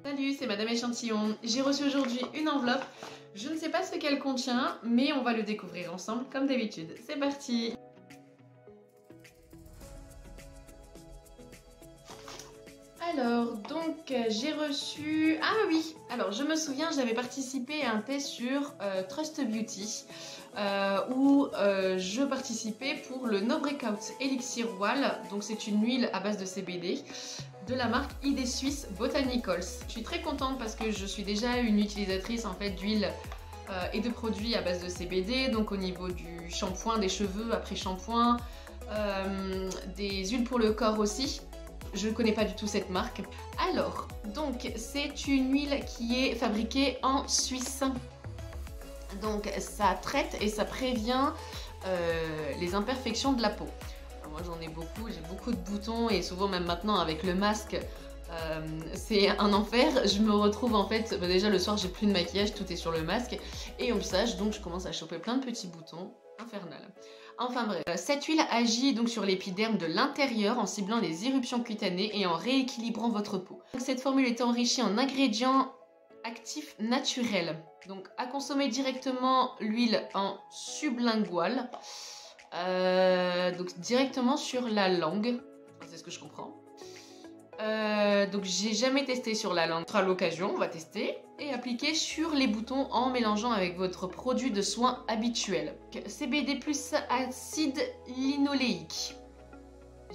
Salut, c'est Madame Échantillon. J'ai reçu aujourd'hui une enveloppe. Je ne sais pas ce qu'elle contient, mais on va le découvrir ensemble comme d'habitude. C'est parti! Alors, donc, j'ai reçu... Ah oui! Alors, je me souviens, j'avais participé à un test sur Trust Beauty, où je participais pour le No Breakout Elixir Oil. Donc, c'est une huile à base de CBD de la marque ID Suisse Botanicals. Je suis très contente parce que je suis déjà une utilisatrice en fait d'huile et de produits à base de CBD, donc au niveau du shampoing, des cheveux après shampoing, des huiles pour le corps aussi. Je ne connais pas du tout cette marque. Alors, donc c'est une huile qui est fabriquée en Suisse. Donc ça traite et ça prévient les imperfections de la peau. Moi j'en ai beaucoup, j'ai beaucoup de boutons et souvent même maintenant avec le masque c'est un enfer. Je me retrouve en fait, déjà le soir j'ai plus de maquillage, tout est sur le masque et au visage, donc je commence à choper plein de petits boutons, infernal. Enfin bref, cette huile agit donc sur l'épiderme de l'intérieur en ciblant les éruptions cutanées et en rééquilibrant votre peau. Donc, cette formule est enrichie en ingrédients actifs naturels. Donc à consommer directement l'huile en sublingual. Donc directement sur la langue, c'est ce que je comprends. Donc j'ai jamais testé sur la langue, à l'occasion on va tester et appliquer sur les boutons en mélangeant avec votre produit de soin habituel. CBD plus acide linoléique.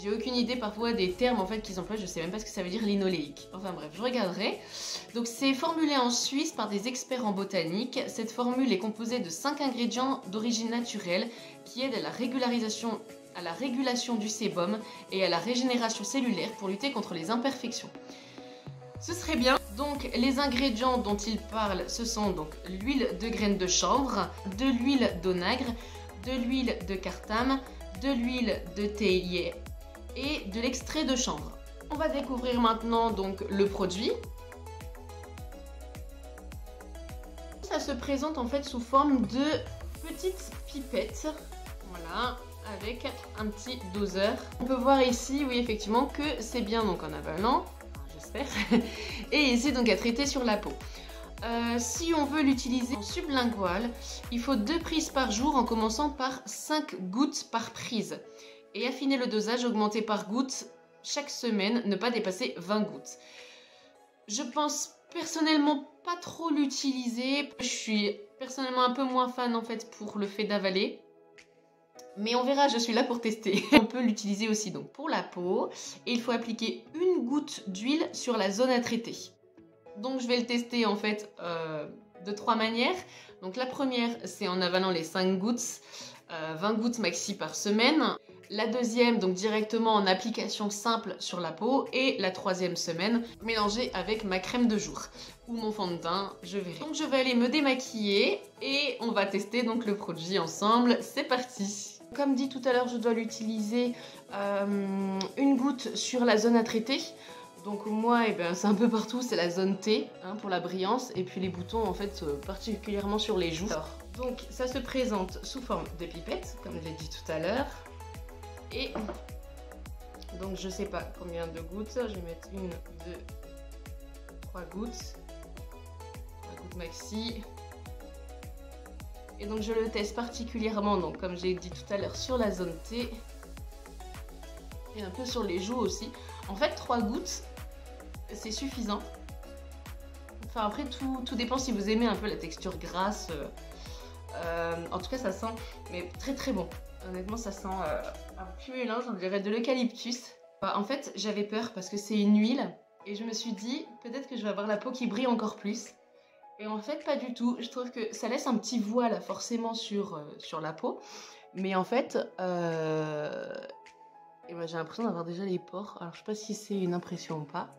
J'ai aucune idée parfois des termes en fait qu'ils emploient, je sais même pas ce que ça veut dire linoléique. Enfin bref, je regarderai. Donc c'est formulé en Suisse par des experts en botanique. Cette formule est composée de 5 ingrédients d'origine naturelle qui aident à la régulation du sébum et à la régénération cellulaire pour lutter contre les imperfections. Ce serait bien. Donc les ingrédients dont il parle, ce sont donc l'huile de graines de chanvre, de l'huile d'onagre, de l'huile de cartame, de l'huile de théier et de l'extrait de chanvre. On va découvrir maintenant donc le produit. Ça se présente en fait sous forme de petites pipettes, voilà, avec un petit doseur. On peut voir ici, oui effectivement, que c'est bien donc en avalant, j'espère, et ici donc à traiter sur la peau. Si on veut l'utiliser en sublingual, il faut 2 prises par jour en commençant par 5 gouttes par prise. Et affiner le dosage, augmenter par goutte chaque semaine, ne pas dépasser 20 gouttes. Je pense personnellement pas trop l'utiliser. Je suis personnellement un peu moins fan en fait pour le fait d'avaler. Mais on verra, je suis là pour tester. On peut l'utiliser aussi donc pour la peau. Et il faut appliquer 1 goutte d'huile sur la zone à traiter. Donc je vais le tester en fait de 3 manières. Donc la première c'est en avalant les 5 gouttes, 20 gouttes maxi par semaine. La deuxième donc directement en application simple sur la peau. Et la troisième semaine mélangée avec ma crème de jour ou mon fond de teint, je verrai. Donc je vais aller me démaquiller et on va tester donc le produit ensemble. C'est parti! Comme dit tout à l'heure, je dois l'utiliser 1 goutte sur la zone à traiter. Donc moi, eh ben, c'est un peu partout, c'est la zone T hein, pour la brillance et puis les boutons en fait particulièrement sur les joues. Alors, donc ça se présente sous forme de pipette, comme je l'ai dit tout à l'heure. Et donc je sais pas combien de gouttes, je vais mettre 1, 2, 3 gouttes. 3 gouttes maxi. Et donc je le teste particulièrement, donc comme j'ai dit tout à l'heure, sur la zone T. Et un peu sur les joues aussi. En fait 3 gouttes, c'est suffisant. Enfin après tout dépend si vous aimez un peu la texture grasse. En tout cas ça sent mais très très bon. Honnêtement ça sent un petit mélange, on dirait de l'eucalyptus. En fait j'avais peur parce que c'est une huile. Et je me suis dit peut-être que je vais avoir la peau qui brille encore plus. Et en fait pas du tout. Je trouve que ça laisse un petit voile forcément sur la peau. Mais en fait et ben, j'ai l'impression d'avoir déjà les pores. Alors je sais pas si c'est une impression ou pas.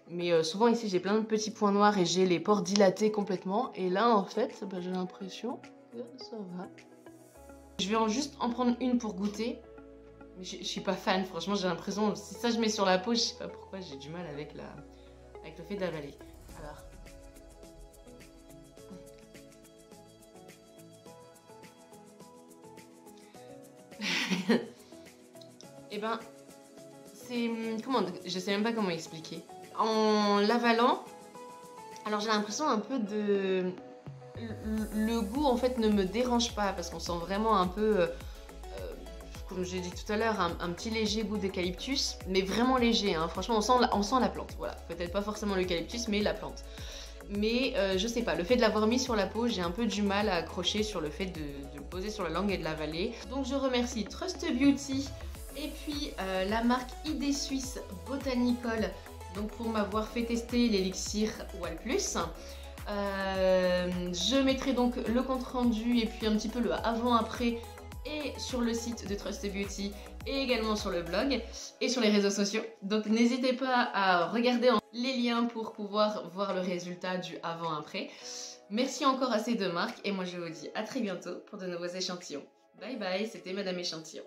Mais souvent ici j'ai plein de petits points noirs et j'ai les pores dilatés complètement. Et là en fait ben, j'ai l'impression que ça va. Je vais juste en prendre une pour goûter. Mais je suis pas fan, franchement j'ai l'impression, si ça je mets sur la peau, je sais pas pourquoi j'ai du mal avec le fait d'avaler. Alors. Et ben, c'est... Comment... Je sais même pas comment expliquer. En l'avalant, Alors j'ai l'impression un peu de... Le goût en fait ne me dérange pas parce qu'on sent vraiment un peu, comme j'ai dit tout à l'heure, un petit léger goût d'eucalyptus, mais vraiment léger, hein. Franchement on sent la plante, voilà. Peut-être pas forcément l'eucalyptus, mais la plante. Mais je sais pas, le fait de l'avoir mis sur la peau, j'ai un peu du mal à accrocher sur le fait de le poser sur la langue et de l'avaler. Donc je remercie Trust Beauty et puis la marque ID Suisse Botanicol, donc pour m'avoir fait tester l'élixir Wall Plus. Je mettrai donc le compte rendu et puis un petit peu le avant-après et sur le site de Trust Beauty et également sur le blog et sur les réseaux sociaux. Donc n'hésitez pas à regarder les liens pour pouvoir voir le résultat du avant-après. Merci encore à ces deux marques et moi je vous dis à très bientôt pour de nouveaux échantillons. Bye bye, c'était Madame Échantillon.